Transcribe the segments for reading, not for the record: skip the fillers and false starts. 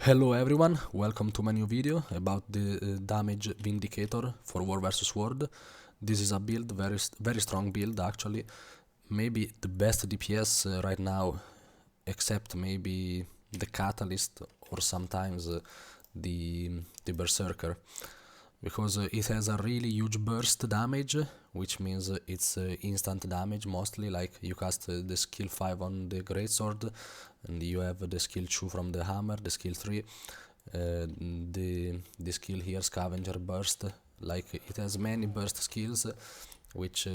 Hello everyone, welcome to my new video about the damage vindicator for War vs World. This is a build, very strong build actually, maybe the best DPS right now, except maybe the Catalyst or sometimes the Berserker, because it has a really huge burst damage, which means it's instant damage mostly, like you cast the skill 5 on the Greatsword and you have the skill 2 from the hammer, the skill 3, the skill here scavenger burst, like it has many burst skills which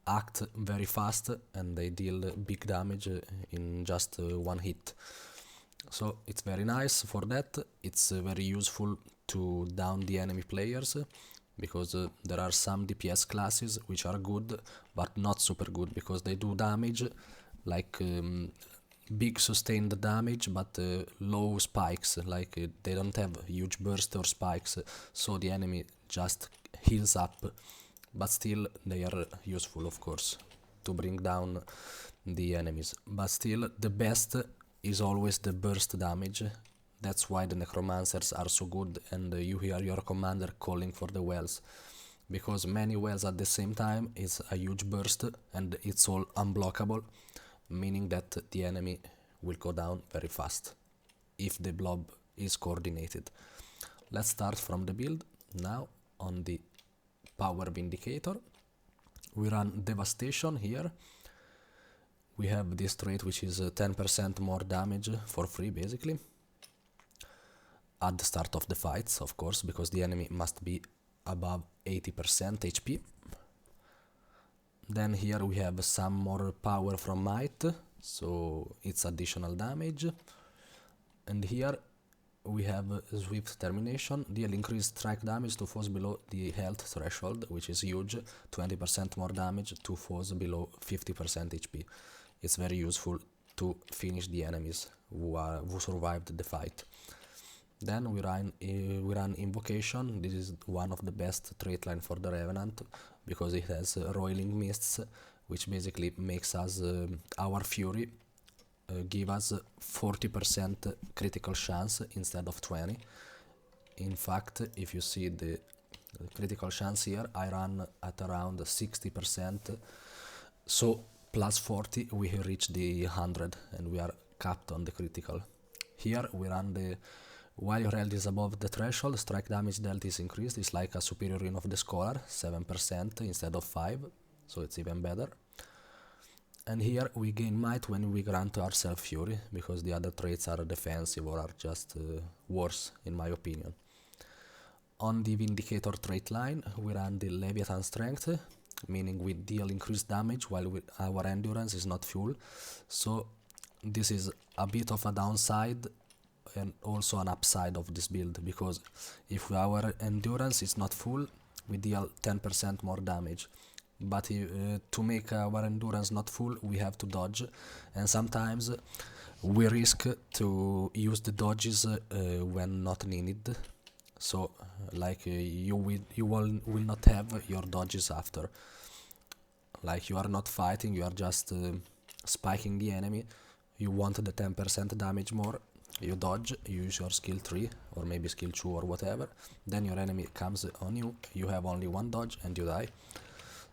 act very fast and they deal big damage in just one hit. So it's very nice for that. It's very useful to down the enemy players, because there are some DPS classes which are good but not super good, because they do damage like big sustained damage but low spikes, like they don't have huge burst or spikes, so the enemy just heals up, but still they are useful of course to bring down the enemies. But still the best is always the burst damage. That's why the necromancers are so good, and you hear your commander calling for the wells, because many wells at the same time is a huge burst and it's all unblockable, meaning that the enemy will go down very fast if the blob is coordinated. Let's start from the build. Now on the Power Vindicator we run Devastation here. We have this trait which is 10% more damage for free basically at the start of the fights, of course, because the enemy must be above 80% HP. Then here we have some more power from might, so it's additional damage. And here we have swift termination, deal increased strike damage to foes below the health threshold, which is huge, 20% more damage to foes below 50% HP. It's very useful to finish the enemies who survived the fight. Then we run Invocation. This is one of the best trait line for the Revenant, because it has Roiling Mists, which basically makes us our Fury give us 40% critical chance instead of 20. In fact, if you see the critical chance here, I run at around 60%, so plus 40 we reach the 100 and we are capped on the critical. Here we run the while your health is above the threshold, strike damage dealt is increased. It's like a superior ring of the scholar, 7% instead of 5, so it's even better. And here we gain might when we grant ourselves fury, because the other traits are defensive or are just worse in my opinion. On the Vindicator trait line we run the Leviathan strength, meaning we deal increased damage while our endurance is not full. So this is a bit of a downside and also an upside of this build, because if our endurance is not full we deal 10% more damage, but to make our endurance not full we have to dodge, and sometimes we risk to use the dodges when not needed, so like you will not have your dodges after, like you are not fighting, you are just spiking the enemy, you want the 10% damage more, you dodge, you use your skill 3 or maybe skill 2 or whatever, then your enemy comes on you, you have only one dodge and you die.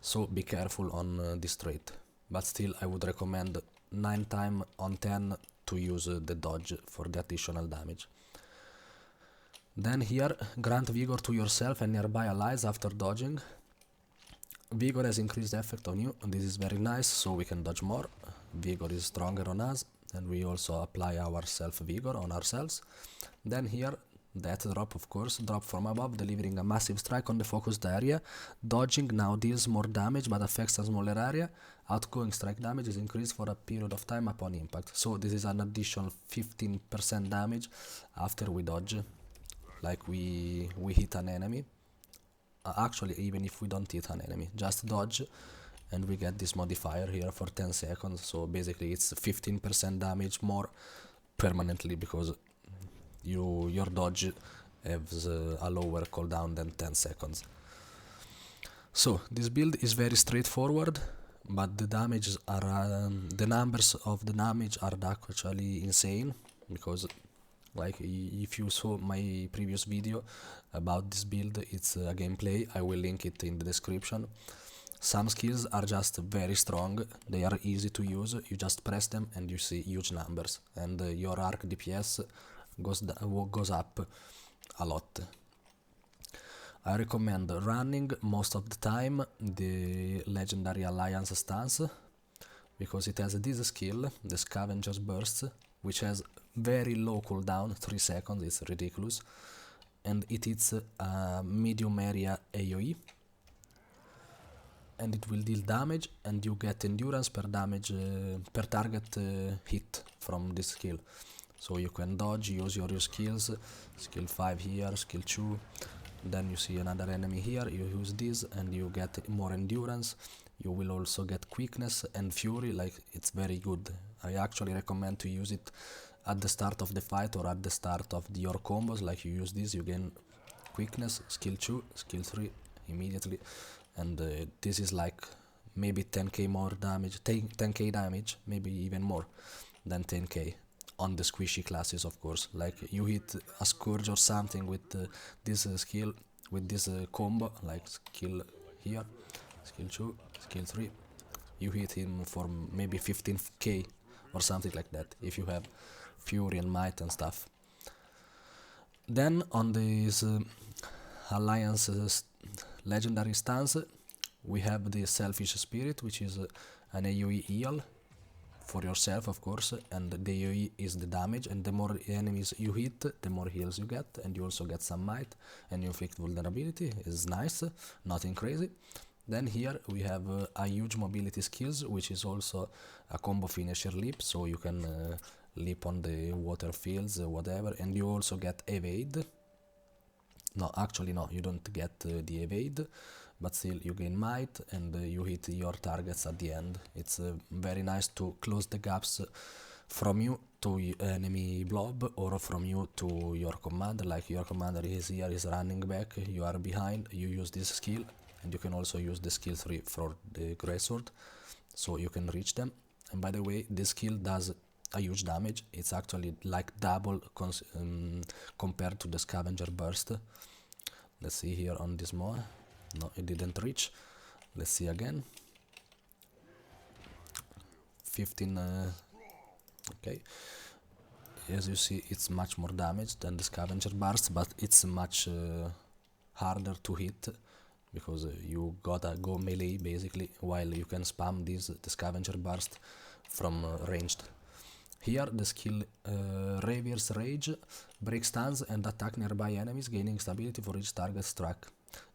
So be careful on this trait, but still I would recommend 9 times on 10 to use the dodge for the additional damage. Then here grant vigor to yourself and nearby allies after dodging. Vigor has increased effect on you, and this is very nice, so we can dodge more. Vigor is stronger on us, and we also apply our self-vigor on ourselves. Then here, that drop of course, drop from above, delivering a massive strike on the focused area. Dodging now deals more damage but affects a smaller area. Outgoing strike damage is increased for a period of time upon impact. So this is an additional 15% damage after we dodge, like we hit an enemy. Actually, even if we don't hit an enemy, just dodge and we get this modifier here for 10 seconds, so basically it's 15% damage more permanently, because your dodge has a lower cooldown than 10 seconds. So this build is very straightforward, but the damages are the numbers of the damage are actually insane, because Like if you saw my previous video about this build, it's a gameplay, I will link it in the description. Some skills are just very strong, they are easy to use, you just press them and you see huge numbers, and your arc DPS goes up a lot. I recommend running most of the time the Legendary Alliance stance, because it has this skill, the Scavenger's Burst, which has very low cooldown, 3 seconds, it's ridiculous, and it hits a medium area AoE, and it will deal damage, and you get endurance per damage per target hit from this skill. So you can dodge, use your skills, skill 5 here, skill 2, then you see another enemy here, you use this and you get more endurance. You will also get quickness and fury, like it's very good. I actually recommend to use it at the start of the fight or at the start of your combos, like you use this, you gain quickness, skill 2, skill 3 immediately, and this is like maybe 10k more damage, 10k damage, maybe even more than 10k on the squishy classes, of course. Like you hit a Scourge or something with this skill, with this combo, like skill here, skill 2, skill 3, you hit him for maybe 15k or something like that, if you have fury and might and stuff. Then on this Alliance legendary stance, we have the Selfish Spirit, which is an AoE heal for yourself, of course, and the AoE is the damage, and the more enemies you hit, the more heals you get, and you also get some might, and you inflict vulnerability. Is nice, nothing crazy. Then here we have a huge mobility skills, which is also a combo finisher leap, so you can leap on the water fields, whatever, and you also get evade. No, actually no, you don't get the evade, but still you gain might and you hit your targets at the end. It's very nice to close the gaps from you to enemy blob, or from you to your commander. Like your commander is here, is running back, you are behind, you use this skill, and you can also use the skill 3 for the Greatsword, so you can reach them. And by the way, this skill does a huge damage, it's actually like double compared to the Scavenger Burst. Let's see here on this more. No, it didn't reach. Let's see again. 15. Okay. As you see, it's much more damage than the Scavenger Burst, but it's much harder to hit, because you gotta go melee basically, while you can spam the Scavenger Burst from ranged. Here the skill Reverse Rage breaks stans and attack nearby enemies, gaining stability for each target struck.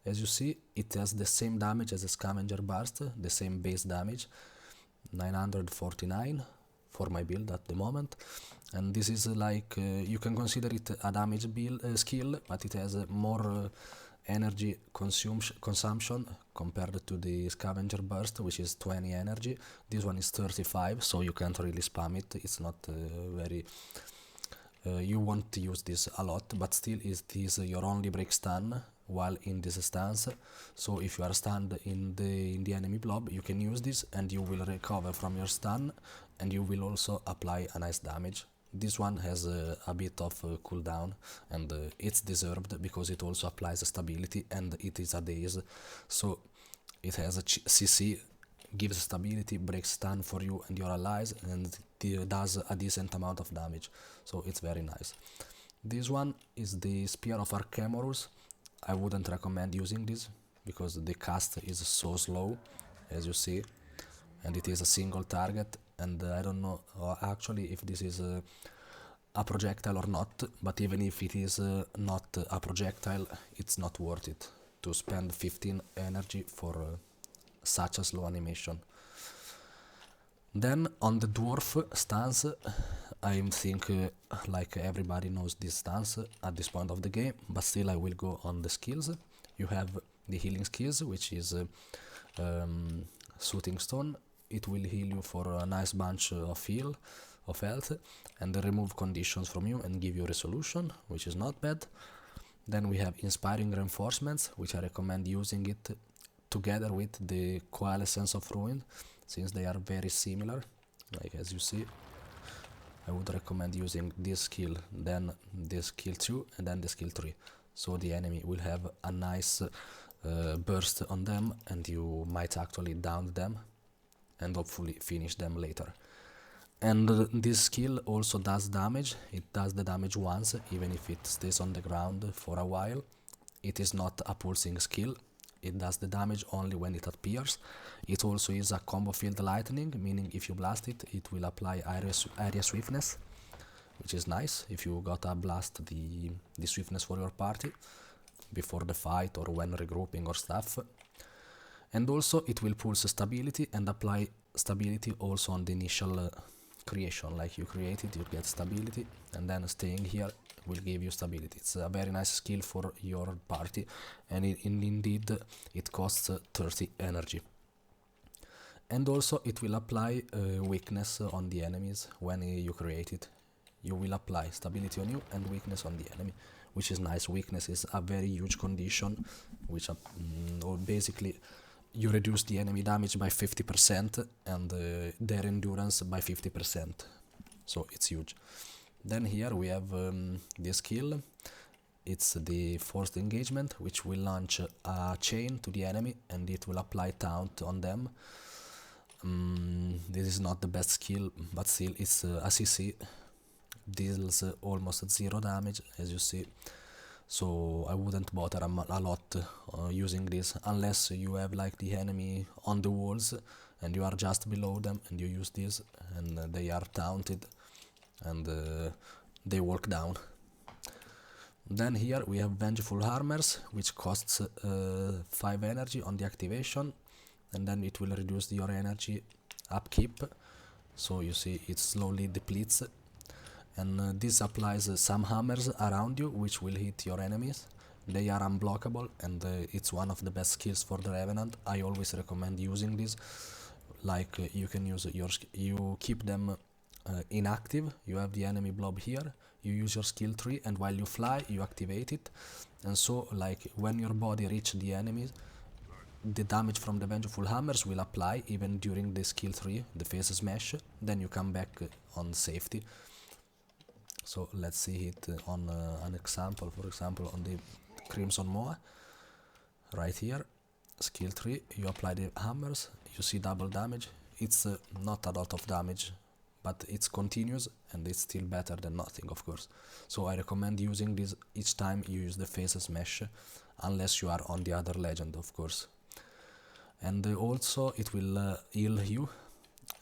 As you see, it has the same damage as a Scavenger Burst, the same base damage, 949 for my build at the moment, and this is like, you can consider it a damage skill, but it has more energy consumption compared to the Scavenger Burst, which is 20 energy. This one is 35, so you can't really spam it, it's not very... you won't use this a lot, but still it is your only break stun while in this stance. So if you are stunned in the enemy blob, you can use this and you will recover from your stun, and you will also apply a nice damage. This one has a bit of cooldown, and it's deserved, because it also applies stability and it is a daze, so it has a CC, gives stability, breaks stun for you and your allies, and it does a decent amount of damage, so it's very nice. This one is the Spear of Archemorus. I wouldn't recommend using this, because the cast is so slow, as you see, and it is a single target, and I don't know actually if this is a projectile or not, but even if it is not a projectile, it's not worth it to spend 15 energy for such a slow animation. Then on the Dwarf stance, I think like everybody knows this stance at this point of the game, but still I will go on the skills. You have the healing skills, which is Soothing Stone. It will heal you for a nice bunch of health, and remove conditions from you and give you resolution, which is not bad. Then we have Inspiring Reinforcements, which I recommend using it together with the Coalescence of Ruin, since they are very similar, like as you see. I would recommend using this skill, then this skill 2, and then the skill 3. So the enemy will have a nice burst on them, and you might actually down them and hopefully finish them later. And this skill also does damage. It does the damage once, even if it stays on the ground for a while. It is not a pulsing skill. It does the damage only when it appears. It also is a combo field lightning, meaning if you blast it, it will apply area swiftness, which is nice if you gotta blast the swiftness for your party before the fight or when regrouping or stuff. And also it will pulse stability and apply stability also on the initial creation. Like you create it, you get stability, and then staying here will give you stability. It's a very nice skill for your party, and indeed it costs 30 energy. And also it will apply weakness on the enemies when you create it. You will apply stability on you and weakness on the enemy, which is nice. Weakness is a very huge condition, which or basically you reduce the enemy damage by 50% and their endurance by 50%. So it's huge. Then here we have this skill. It's the forced engagement, which will launch a chain to the enemy and it will apply taunt on them. This is not the best skill, but still it's a CC. Deals almost 0 damage, as you see. So I wouldn't bother a lot using this unless you have like the enemy on the walls and you are just below them and you use this and they are taunted and they walk down. Then here we have Vengeful Armors, which costs 5 energy on the activation, and then it will reduce your energy upkeep. So you see it slowly depletes. And this applies some hammers around you, which will hit your enemies. They are unblockable, and it's one of the best skills for the Revenant. I always recommend using this. Like you can use you keep them inactive. You have the enemy blob here. You use your skill 3, and while you fly, you activate it. And so, like when your body reaches the enemies, the damage from the Vengeful Hammers will apply even during the skill 3, the phase smash. Then you come back on safety. So let's see it on an example, for example on the Crimson Moa, right here, skill 3, you apply the hammers, you see double damage. It's not a lot of damage, but it's continuous and it's still better than nothing, of course. So I recommend using this each time you use the phase smash, unless you are on the other legend, of course. And also it will heal you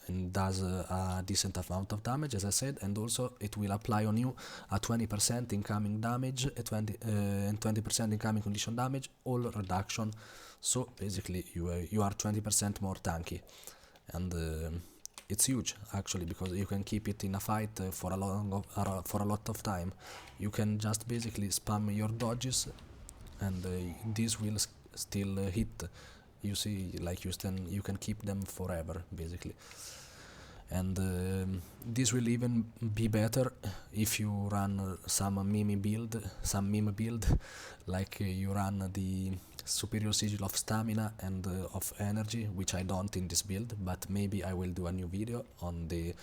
and does a decent amount of damage, as I said, and also it will apply on you a 20% incoming damage, and 20% incoming condition damage, all reduction. So basically you are 20% more tanky, and it's huge actually, because you can keep it in a fight for a lot of time. You can just basically spam your dodges, and this will still hit. You see, like you can keep them forever, basically. And this will even be better if you run some meme build, like you run the superior sigil of stamina and of energy, which I don't in this build, but maybe I will do a new video on the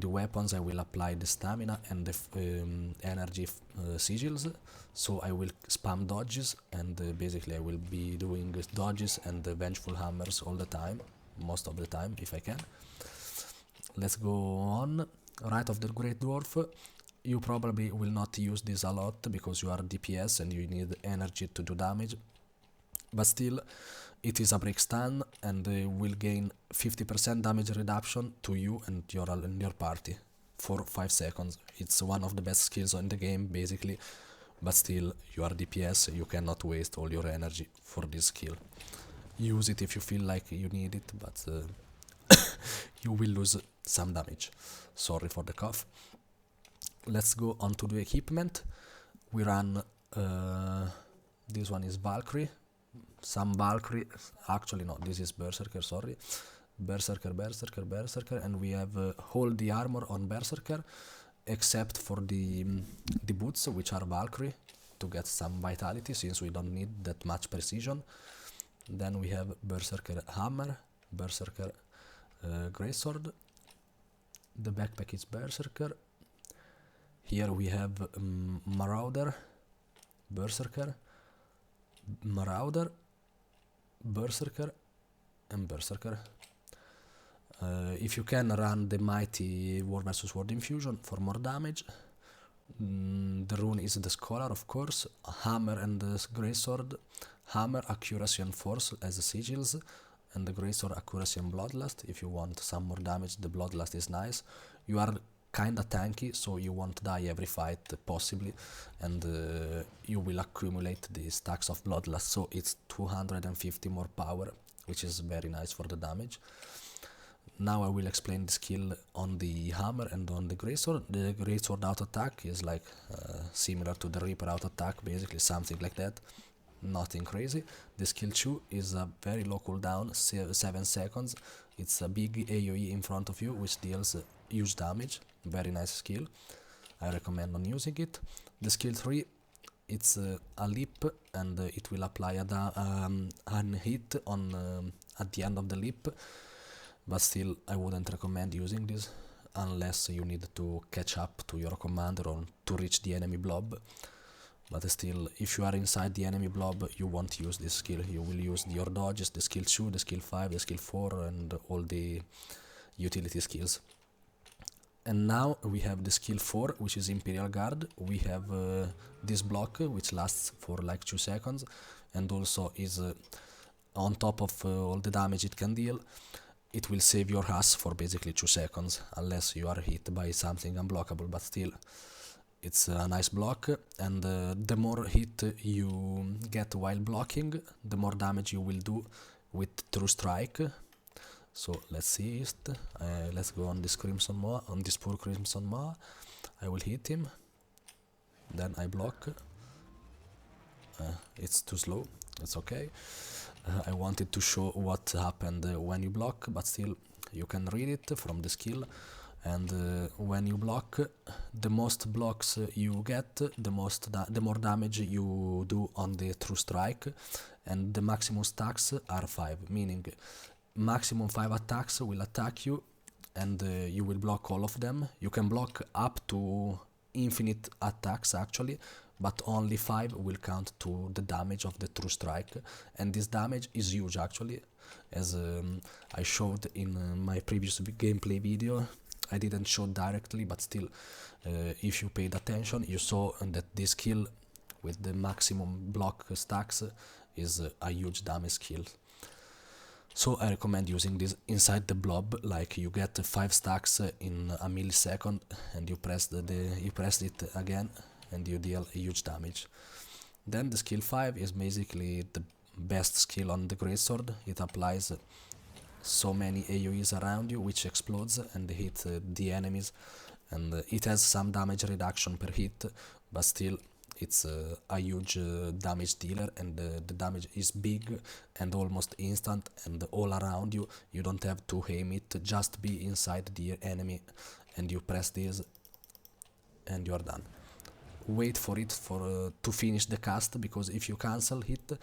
weapons. I will apply the stamina and the energy sigils, so I will spam dodges, and basically I will be doing dodges and vengeful hammers all the time, most of the time if I can. Let's go on. Right of the Great Dwarf, you probably will not use this a lot because you are DPS and you need energy to do damage, but still it is a break stun and will gain 50% damage reduction to you and your party for 5 seconds. It's one of the best skills in the game, basically, but still you are DPS, you cannot waste all your energy for this skill. Use it if you feel like you need it, but you will lose some damage. Sorry for the cough. Let's go on to the equipment. We run this one is Valkyrie, some Valkyrie, actually no, this is Berserker, sorry, Berserker, and we have hold the armor on Berserker, except for the boots, which are Valkyrie, to get some vitality, since we don't need that much precision. Then we have Berserker Hammer, Berserker Greatsword, The backpack is Berserker. Here we have Marauder, Berserker, Marauder, Berserker, and Berserker. If you can, run the mighty War vs World infusion for more damage. The rune is the Scholar, of course. Hammer and the Greatsword. Hammer, accuracy and force as sigils, and the Greatsword, accuracy and bloodlust. If you want some more damage, the bloodlust is nice. You are kinda tanky, so you won't die every fight possibly, and you will accumulate the stacks of bloodlust, so it's 250 more power, which is very nice for the damage. Now I will explain the skill on the hammer and on the Greatsword. The Greatsword auto attack is like similar to the Reaper auto attack, basically something like that, nothing crazy. The skill 2 is a very low cooldown, 7 seconds. It's a big AoE in front of you which deals huge damage, very nice skill. I recommend on using it. The skill 3, it's a leap, and it will apply a hit on at the end of the leap. But still, I wouldn't recommend using this unless you need to catch up to your commander or to reach the enemy blob. But still, if you are inside the enemy blob, you won't use this skill. You will use your dodges, the skill 2, the skill 5, the skill 4, and all the utility skills. And now we have the skill 4, which is Imperial Guard. We have this block, which lasts for like 2 seconds, and also is on top of all the damage it can deal. It will save your ass for basically 2 seconds, unless you are hit by something unblockable, but still, it's a nice block, and the more hit you get while blocking, the more damage you will do with True Strike. So let's see it. Let's go on this Crimson Maw, on this poor Crimson Maw. I will hit him, then I block. It's too slow, it's okay. I wanted to show what happened when you block, but still you can read it from the skill. And when you block, the most blocks you get, the more damage you do on the True Strike, and the maximum stacks are 5, meaning maximum 5 attacks will attack you, and you will block all of them. You can block up to infinite attacks actually, but only 5 will count to the damage of the True Strike, and this damage is huge actually, as I showed in my previous gameplay video. I didn't show directly, but still, if you paid attention, you saw that this skill with the maximum block stacks is a huge damage skill. So I recommend using this inside the blob, like you get 5 stacks in a millisecond, and you press it again, and you deal huge damage. Then the skill 5 is basically the best skill on the Greatsword. It applies so many AoEs around you, which explodes and hit the enemies, and it has some damage reduction per hit, but still it's a huge damage dealer, and the damage is big and almost instant and all around you. You don't have to aim it, just be inside the enemy and you press this and you are done. Wait for it to finish the cast, because if you cancel it,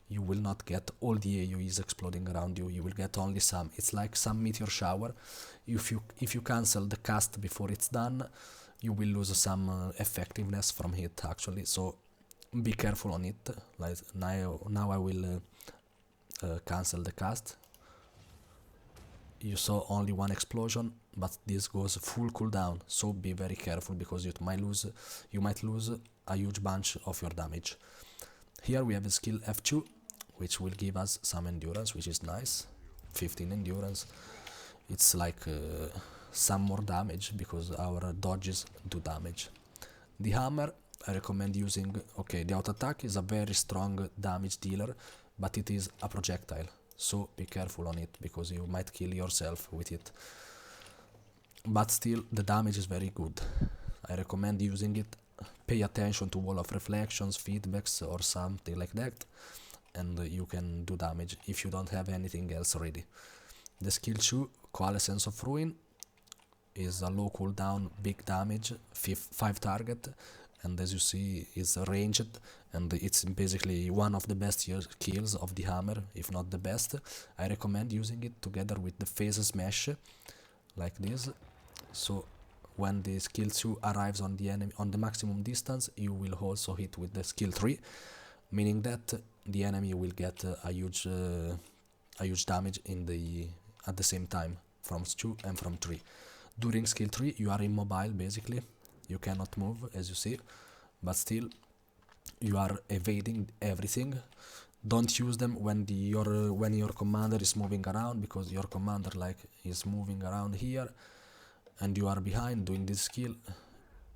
you will not get all the AoEs exploding around you. You will get only some. It's like some meteor shower. If you cancel the cast before it's done, you will lose some effectiveness from it actually. So be careful on it. Like now I will cancel the cast. You saw only one explosion, but this goes full cooldown, so be very careful, because you might lose a huge bunch of your damage. Here we have a skill F2, which will give us some endurance, which is nice, 15 endurance. It's like some more damage, because our dodges do damage. The hammer, I recommend using, okay, the auto attack is a very strong damage dealer, but it is a projectile, so be careful on it, because you might kill yourself with it. But still, the damage is very good. I recommend using it. Pay attention to wall of reflections, feedbacks or something like that, and you can do damage if you don't have anything else ready. The skill 2, Coalescence of Ruin, is a low cooldown, big damage, 5 target, and as you see is ranged, and it's basically one of the best kills of the hammer, if not the best. I recommend using it together with the phase smash, like this. So when the skill 2 arrives on the enemy on the maximum distance, you will also hit with the skill 3, meaning that the enemy will get a huge damage at the same time from 2 and from 3. During skill 3 you are immobile, basically you cannot move, as you see, but still you are evading everything. Don't use them when your commander is moving around, because your commander is moving around here and you are behind doing this skill.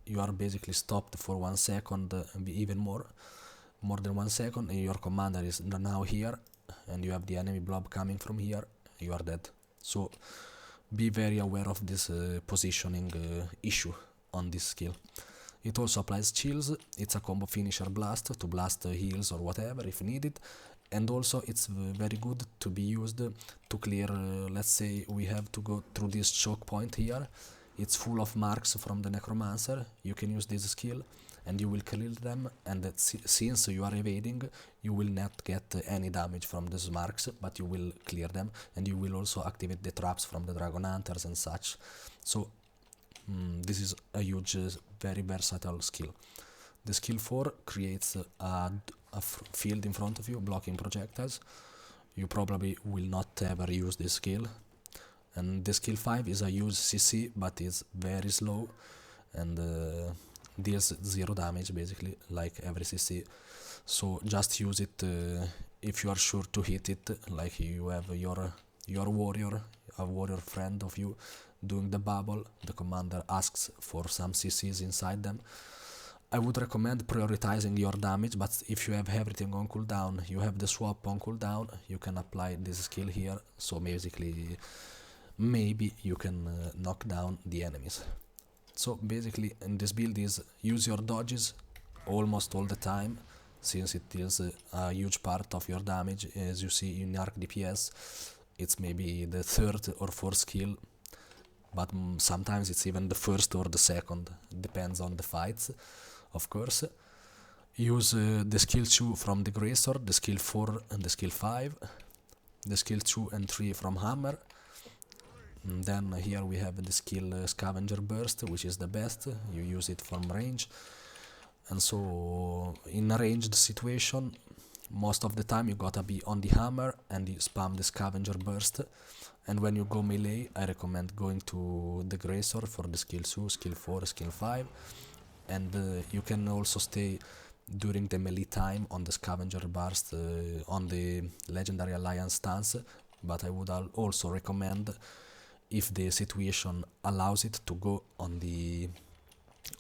You are basically stopped for 1 second, even more than 1 second, and your commander is now here and you have the enemy blob coming from here, you are dead. So be very aware of this positioning issue on this skill. It also applies chills. It's a combo finisher blast to blast heals or whatever if needed, and also it's very good to be used to clear, let's say we have to go through this choke point here. It's full of marks from the necromancer. You can use this skill and you will clear them, and since you are evading, you will not get any damage from these marks, but you will clear them, and you will also activate the traps from the dragon hunters and such. So this is a huge, very versatile skill. The skill 4 creates a field in front of you, blocking projectiles. You probably will not ever use this skill. And the skill 5 is a use CC, but it's very slow and deals 0 damage basically, like every CC. So just use it if you are sure to hit it, like you have your warrior, a warrior friend of you doing the bubble, the commander asks for some CCs inside them. I would recommend prioritizing your damage, but if you have everything on cooldown, you have the swap on cooldown, you can apply this skill here, so basically maybe you can knock down the enemies. So basically in this build is use your dodges almost all the time, since it deals a huge part of your damage. As you see in arc DPS, it's maybe the 3rd or 4th skill, but sometimes it's even the 1st or the 2nd, depends on the fights, of course. Use the skill 2 from the Greatsword, the skill 4 and the skill 5, the skill 2 and 3 from Hammer. And then here we have the skill Scavenger Burst, which is the best. You use it from range, and so in a ranged situation most of the time you gotta be on the hammer and you spam the Scavenger Burst. And when you go melee, I recommend going to the Greatsword for the skill 2, skill 4, skill 5, and you can also stay during the melee time on the Scavenger Burst on the Legendary Alliance stance, but I would also recommend, if the situation allows it, to go on the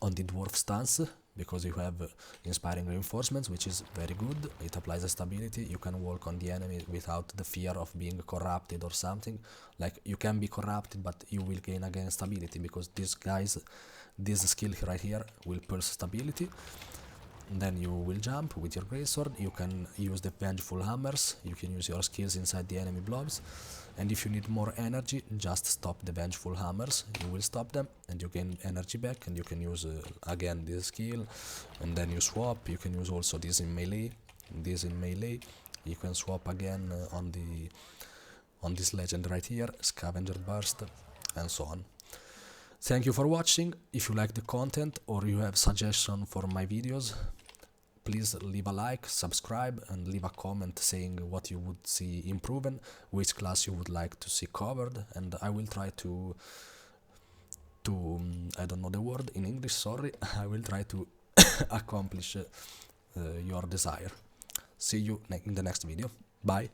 Dwarf stance, because you have Inspiring Reinforcements, which is very good. It applies a stability. You can walk on the enemy without the fear of being corrupted or something. Like, you can be corrupted, but you will gain again stability, because this skill right here will pulse stability. And then you will jump with your Greatsword. You can use the Vengeful Hammers. You can use your skills inside the enemy blobs. And if you need more energy, just stop the Vengeful Hammers. You will stop them and you gain energy back, and you can use again this skill, and then you swap. You can use also this in melee. You can swap again on this legend right here, Scavenger Burst, and so on. Thank you for watching. If you like the content or you have suggestions for my videos, please leave a like, subscribe, and leave a comment saying what you would see improving, which class you would like to see covered, and I will try to I don't know the word in English, sorry, I will try to accomplish your desire. See you in the next video. Bye.